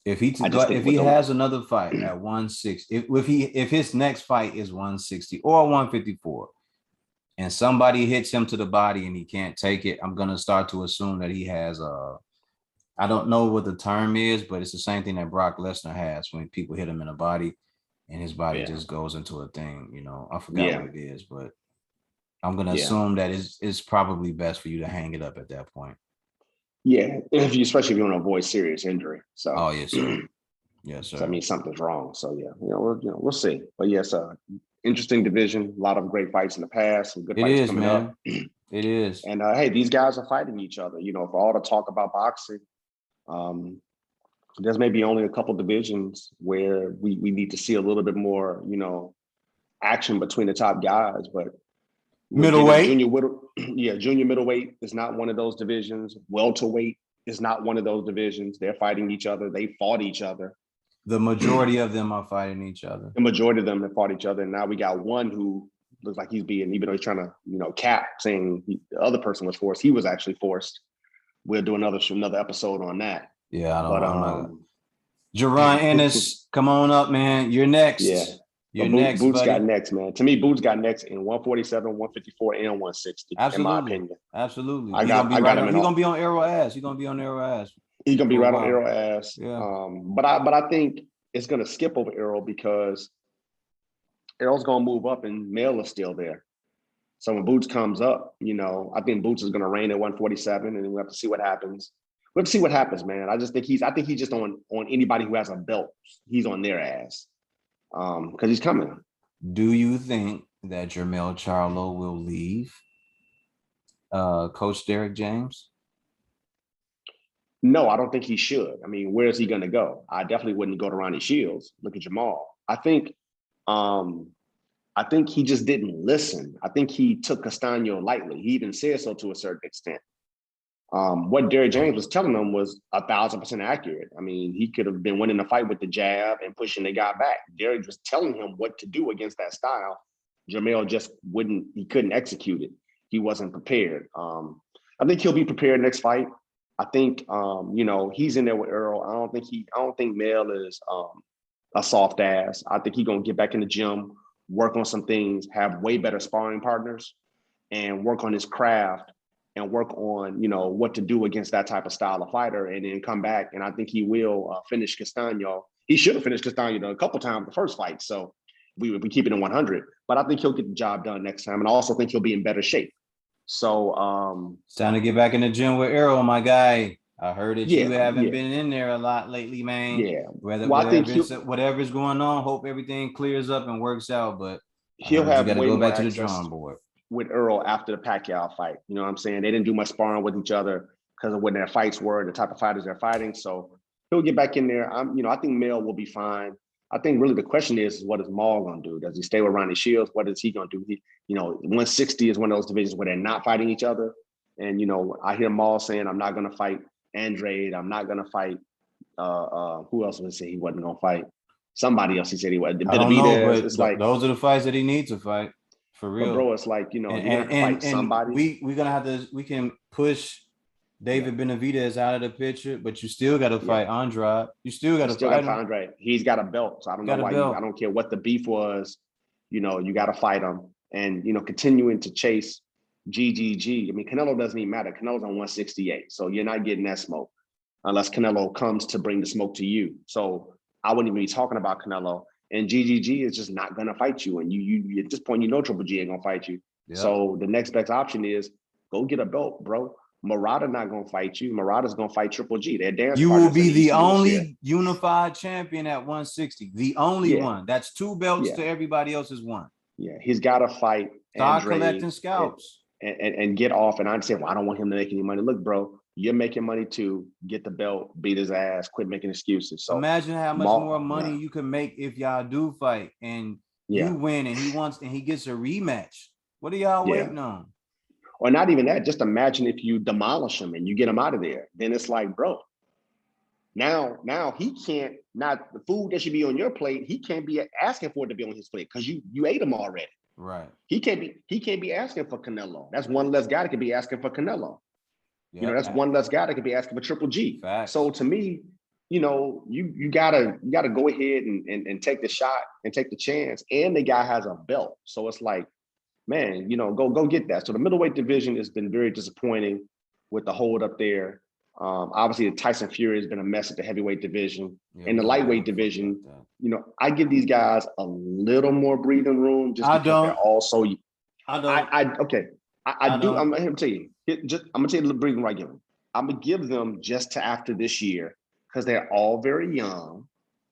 If he has another fight at 160, if his next fight is 160 or 154, and somebody hits him to the body and he can't take it, I'm gonna start to assume that he has I don't know what the term is, but it's the same thing that Brock Lesnar has when people hit him in the body and his body just goes into a thing, I forgot what it is, but I'm going to assume that it's probably best for you to hang it up at that point. Yeah, especially if you want to avoid serious injury. So. Oh, yes, sir. Yes, sir. So, I mean, something's wrong. So, we'll see. But yes, interesting division. A lot of great fights in the past. Some good fights coming up. It is. And, hey, these guys are fighting each other. For all the talk about boxing, there's maybe only a couple divisions where we need to see a little bit more, action between the top guys. But, Middleweight. Junior middleweight is not one of those divisions. Welterweight is not one of those divisions. They're fighting each other. They fought each other. The majority of them are fighting each other. The majority of them have fought each other. And now we got one who looks like he's being, even though he's trying to, cap saying the other person was forced. He was actually forced. We'll do another episode on that. Yeah, I'm not. Jaron Ennis, come on up, man. You're next. Yeah. You're next, Boots buddy. got next, man. To me, Boots got next in 147, 154, and 160. Absolutely. In my opinion. Absolutely. He's gonna be on Arrow ass. He's gonna be on Arrow ass. He's gonna be right on Arrow ass. Yeah. But I think it's gonna skip over Arrow because Arrow's gonna move up and Mel is still there. So when Boots comes up, I think Boots is gonna reign at 147, and we have to see what happens. We have to see what happens, man. I think he's just on anybody who has a belt. He's on their ass. Because he's coming. Do you think that Jermell Charlo will leave Coach Derek James? No, I don't think he should. I mean, where is he going to go? I definitely wouldn't go to Ronnie Shields. Look at Jamal. I think he just didn't listen. I think he took Castano lightly. He even said so to a certain extent. What Derek James was telling him was 1,000% accurate. I mean, he could have been winning the fight with the jab and pushing the guy back. Derek was telling him what to do against that style. Jermell just he couldn't execute it. He wasn't prepared. I think he'll be prepared next fight. I think, he's in there with Earl. I don't think Mel is a soft ass. I think he's going to get back in the gym, work on some things, have way better sparring partners, and work on his craft and work on, what to do against that type of style of fighter, and then come back. And I think he will finish Castano. He should have finished Castano a couple times the first fight. So we keep it in 100. But I think he'll get the job done next time. And I also think he'll be in better shape. So it's time to get back in the gym with Errol, my guy. I heard that you haven't been in there a lot lately, man. Yeah. Whatever's going on, hope everything clears up and works out. But he'll have got to go back to the drawing board with Earl after the Pacquiao fight. You know what I'm saying? They didn't do much sparring with each other because of when their fights were, the type of fighters they're fighting. So he'll get back in there. I think Mel will be fine. I think really the question is what is Maul going to do? Does he stay with Ronnie Shields? What is he going to do? 160 is one of those divisions where they're not fighting each other. And, I hear Maul saying, I'm not going to fight Andrade. I'm not going to fight, who else would say he wasn't going to fight? Somebody else he said he was. I don't know, but it's like those are the fights that he needs to fight. For real. But bro, it's like, you have to fight somebody. We're going to have to, we can push David Benavidez out of the picture, but you still got to fight Andrade. You still got to fight Andrade. He's got a belt. So I don't know why I don't care what the beef was. You got to fight him. And, continuing to chase GGG. I mean, Canelo doesn't even matter. Canelo's on 168. So you're not getting that smoke unless Canelo comes to bring the smoke to you. So I wouldn't even be talking about Canelo. And GGG is just not going to fight you. And you at this point, Triple G ain't going to fight you. Yep. So the next best option is go get a belt, bro. Murata not going to fight you. Murata's going to fight Triple G. They're dance. You will be the only unified champion at 160. The only one. That's 2 belts to everybody else's 1. Yeah, he's got to fight. Start collecting scalps. And get off. And I'd say, well, I don't want him to make any money. Look, bro, you're making money too. Get the belt, beat his ass, quit making excuses. So imagine how much more money you can make if y'all do fight and you win and he gets a rematch. What are y'all waiting on? Or not even that. Just imagine if you demolish him and you get him out of there. Then it's like, bro, now he can't, not the food that should be on your plate, he can't be asking for it to be on his plate because you ate him already. Right. He can't be asking for Canelo. That's one less guy that could be asking for Canelo. Yep. That's one less guy that could be asking for Triple G. Facts. So to me, you gotta go ahead and take the shot and take the chance. And the guy has a belt. So it's like, man, go get that. So the middleweight division has been very disappointing with the hold up there. Obviously, the Tyson Fury has been a mess at the heavyweight division. In the lightweight division, I give these guys a little more breathing room. Just because they're also. I do. I'm going to tell you. I'm going to tell you the breathing room I give them. I'm going to give them just to after this year because they're all very young.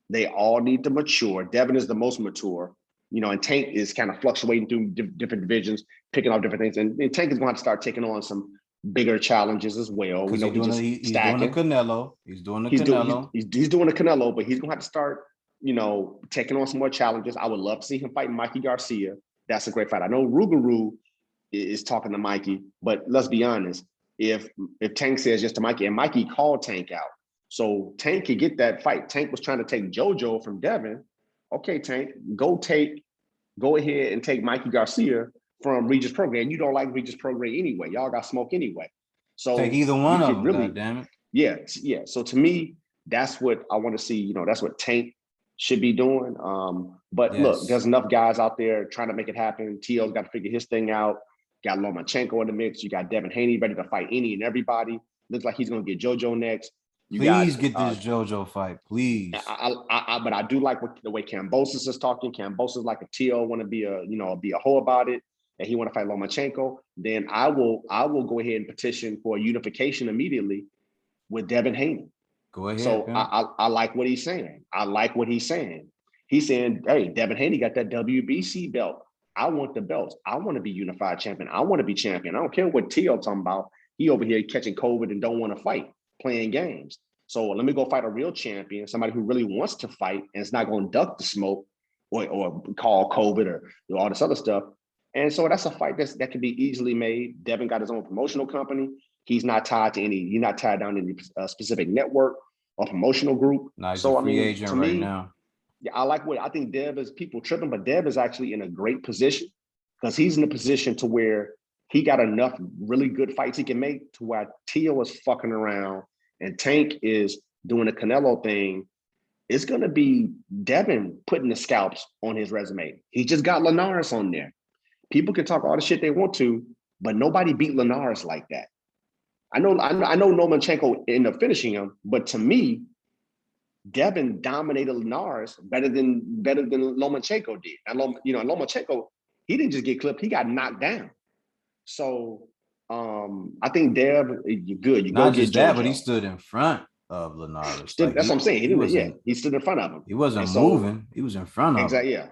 They all need to mature. Devin is the most mature. And Tank is kind of fluctuating through different divisions, picking up different things. And Tank is going to have to start taking on some bigger challenges as well. He's doing the Canelo. He's doing the Canelo, but he's gonna have to start, taking on some more challenges. I would love to see him fight Mikey Garcia. That's a great fight. I know Rougarou is talking to Mikey. But let's be honest, if Tank says yes to Mikey, and Mikey called Tank out, so Tank could get that fight. Tank was trying to take JoJo from Devin. Okay, Tank, go ahead and take Mikey Garcia from Regis Prograis. You don't like Regis Prograis anyway. Y'all got smoke anyway. So take either one of them, really, damn it. Yeah. So to me, that's what I want to see. You know, that's what Tank should be doing. But look, there's enough guys out there trying to make it happen. Teal's got to figure his thing out. Got Lomachenko in the mix. You got Devin Haney ready to fight any and everybody. Looks like he's going to get JoJo next. Please get this JoJo fight, please. But I do like the way Kambosos is talking. Kambosos like if Teal want to be a hoe about it, and he want to fight Lomachenko, then I will go ahead and petition for unification immediately with Devin Haney. Go ahead. So I like what he's saying. He's saying, hey, Devin Haney got that WBC belt. I want the belts. I want to be unified champion. I want to be champion. I don't care what Teal talking about. He over here catching COVID and don't want to fight, playing games. So let me go fight a real champion, somebody who really wants to fight and is not going to duck the smoke or call COVID or all this other stuff. And so that's a fight that can be easily made. Devin got his own promotional company. He's not tied to he's not tied down to any specific network or promotional group. Nice, so free agent right now. Yeah, I think Dev is people tripping, but Dev is actually in a great position because he's in a position to where he got enough really good fights he can make to where Teal is fucking around and Tank is doing the Canelo thing. It's going to be Devin putting the scalps on his resume. He just got Linares on there. People can talk all the shit they want to, but nobody beat Linares like that. I know Lomachenko ended up finishing him, but to me, Devin dominated Linares better than Lomachenko did. And Lomachenko, he didn't just get clipped; he got knocked down. So I think Dev, you're good. You not go just get that, JoJo. but he stood in front of Linares. That's what I'm saying. He stood in front of him. He wasn't moving. He was in front of him. Exactly. Yeah,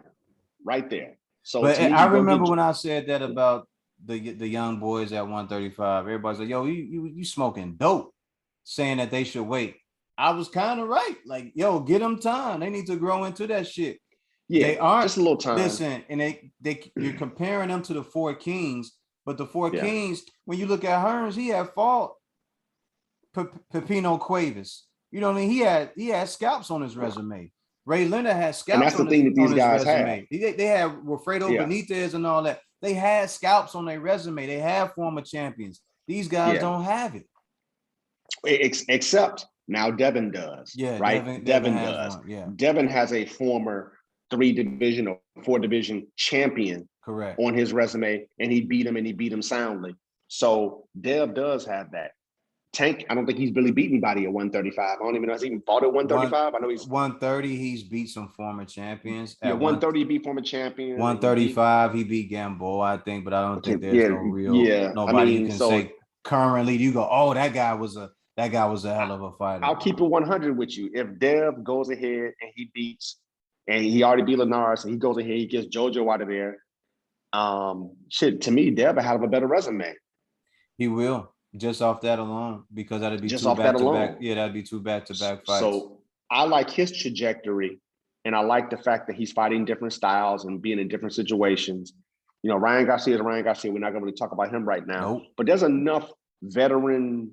right there. So but I remember when I said that about the young boys at 135. Everybody's like, "Yo, you smoking dope," saying that they should wait. I was kind of right. Like, yo, get them time. They need to grow into that shit. Yeah, they aren't just a little time. Listen, and you're comparing them to the Four Kings, but the Four Kings, when you look at Hearns, he had fought Pepino Cuevas. You know what I mean? He had scalps on his resume. Ray Leonard had scalps. And that's the thing that these guys had. They had Wilfredo Benitez and all that. They had scalps on their resume. They have former champions. These guys don't have it. Except now Devin does. Yeah, right. Devin does. Yeah. Devin has a former 3-division or 4-division champion correct on his resume, and he beat him soundly. So Dev does have that. Tank, I don't think he's really beat anybody at 135. I don't even know if he's even fought at 135. I know he's 130. He's beat some former champions. At 130, he beat former champions. 135, he beat Gamboa, I think, but I don't think there's no real nobody you can say currently. You go, oh, that guy was a hell of a fighter. I'll keep it 100 with you. If Dev goes ahead and he beats, and he already beat Linares, and he goes ahead, he gets JoJo out of there. To me, Dev will have a better resume. He will. Just off that alone, because that'd be just two back-to-back. Yeah, that'd be 2 back-to-back fights. So I like his trajectory, and I like the fact that he's fighting different styles and being in different situations. You know, Ryan Garcia is Ryan Garcia. We're not going to really talk about him right now. Nope. But there's enough veteran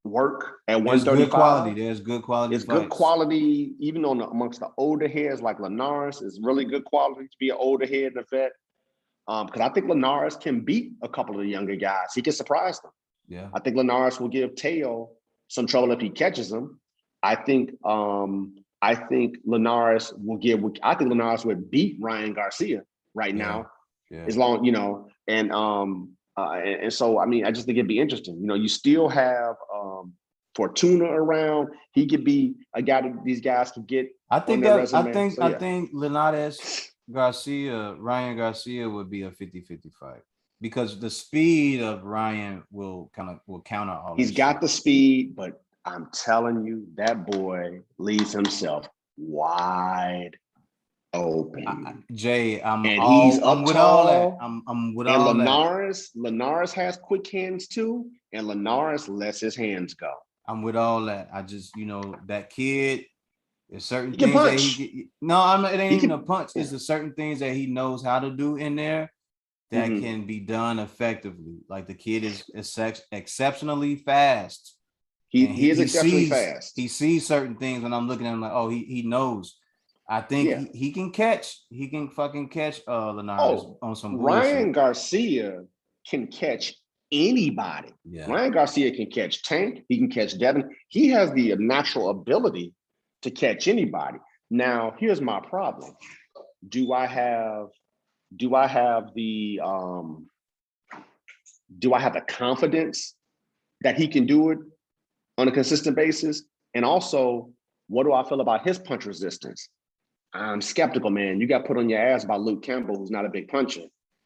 work at 135. There's good quality. It's good quality, even amongst the older heads like Linares. It's really good quality to be an older head and a vet. Because I think Linares can beat a couple of the younger guys. He can surprise them. Yeah, I think Linares will give Teal some trouble if he catches him. I think Linares would beat Ryan Garcia right now, as long and so I mean I just think it'd be interesting. You know, you still have Fortuna around. He could be a guy that these guys could get. I think Linares Ryan Garcia would be a 50-50 fight. Because the speed of Ryan will counter all. He's got the speed, but I'm telling you, that boy leaves himself wide open. Jay, I'm with all that. I'm with all that. Linares has quick hands too, and Linares lets his hands go. I'm with all that. I just, that kid. There's certain things that it ain't even a punch. It's the certain things that he knows how to do in there. that can be done effectively. Like the kid is exceptionally fast. He is exceptionally fast. He sees certain things when I'm looking at him like, oh, he knows. I think he can catch. He can fucking catch Linares on some bullshit. Ryan Garcia can catch anybody. Yeah. Ryan Garcia can catch Tank. He can catch Devin. He has the natural ability to catch anybody. Now, here's my problem. Do I have the confidence that he can do it on a consistent basis? And also, what do I feel about his punch resistance? I'm skeptical, man. You got put on your ass by Luke Campbell, who's not a big puncher.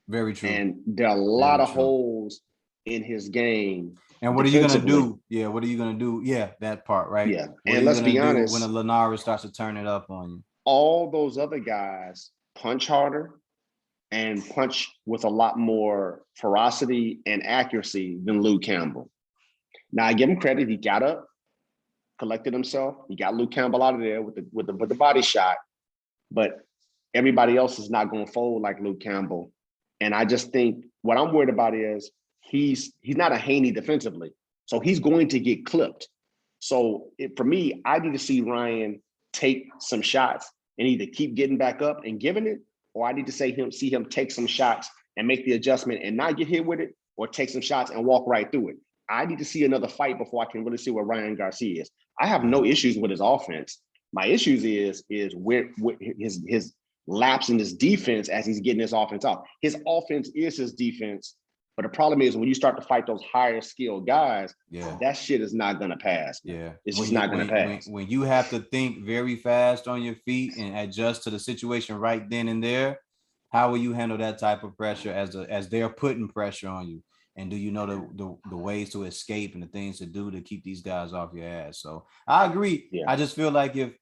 Very true. And there are a lot of holes in his game. And what are you gonna do? Yeah, what are you gonna do? Yeah, that part, right? Yeah. And let's be honest, when a Linares starts to turn it up on you, all those other guys punch harder and punch with a lot more ferocity and accuracy than Luke Campbell. Now, I give him credit. He got up, collected himself. He got Luke Campbell out of there with the body shot. But everybody else is not going to fold like Luke Campbell. And I just think what I'm worried about is he's not a Haney defensively. So he's going to get clipped. So for me, I need to see Ryan take some shots and either keep getting back up and giving it, or I need to see him take some shots and make the adjustment and not get hit with it, or take some shots and walk right through it. I need to see another fight before I can really see where Ryan Garcia is. I have no issues with his offense. My issues is where his lapse in his defense as he's getting his offense off. His offense is his defense, but the problem is when you start to fight those higher skilled guys, that shit is not gonna pass. Yeah, it's just not gonna pass. When you have to think very fast on your feet and adjust to the situation right then and there, how will you handle that type of pressure as they're putting pressure on you? And do you know the ways to escape and the things to do to keep these guys off your ass? So I agree. Yeah. I just feel like if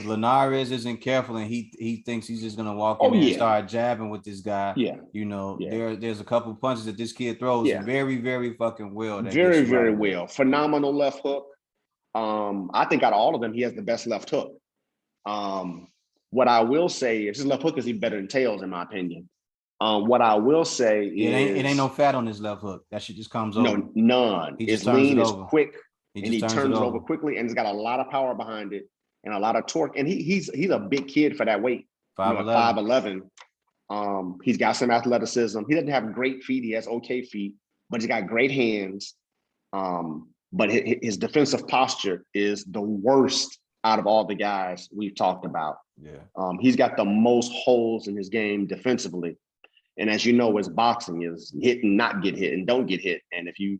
Linares isn't careful and he thinks he's just gonna walk in and start jabbing with this guy, there's a couple punches that this kid throws very, very fucking well. Very, very well. Phenomenal left hook. I think out of all of them, he has the best left hook. What I will say is his left hook is even better than Tails, in my opinion. What I will say is it ain't no fat on his left hook. That shit just comes over. No, none. His lean is quick, and he turns it over quickly, and it's got a lot of power behind it and a lot of torque. And he's a big kid for that weight. 5'11". He's got some athleticism. He doesn't have great feet. He has okay feet, but he's got great hands. But his defensive posture is the worst out of all the guys we've talked about. Yeah. He's got the most holes in his game defensively. And as you know, his boxing is hit and not get hit and don't get hit. And if you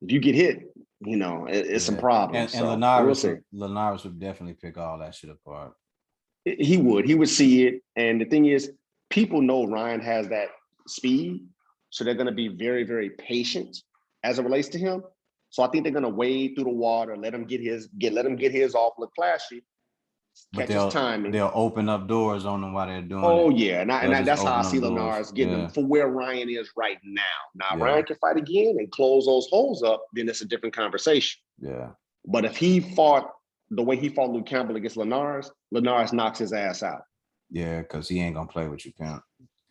get hit, it's some problems. And Linares would definitely pick all that shit apart. He would see it. And the thing is, people know Ryan has that speed. So they're going to be very, very patient as it relates to him. So I think they're going to wade through the water, let him get his off, look flashy. But they'll open up doors on them while they're doing it. Yeah, and that's how I see Linares getting them for where Ryan is right now. Now, Ryan can fight again and close those holes up, then it's a different conversation. Yeah. But if he fought the way he fought Luke Campbell against Linares knocks his ass out. Yeah, because he ain't going to play with you, Pimp.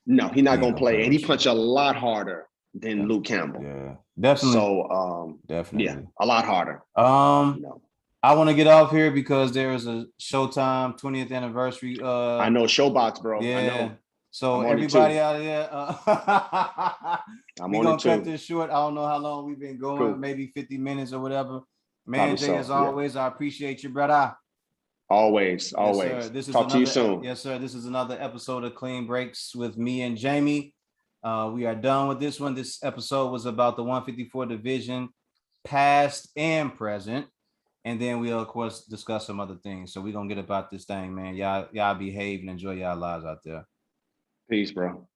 No, he's not going to play. And he punched a lot harder than Luke Campbell. Yeah, definitely. So, definitely. Yeah, a lot harder. I want to get off here because there is a Showtime 20th anniversary. I know Showbox, bro. Yeah. I know. So everybody out of there, we're going to cut this short. I don't know how long we've been going, maybe 50 minutes or whatever. Man, Jay, as always, I appreciate you, brother. Always. Talk to you soon. Yes, sir. This is another episode of Clean Breaks with me and Jamie. We are done with this one. This episode was about the 154 division, past and present. And then we'll, of course, discuss some other things. So we're going to get about this thing, man. Y'all behave and enjoy y'all lives out there. Peace, bro.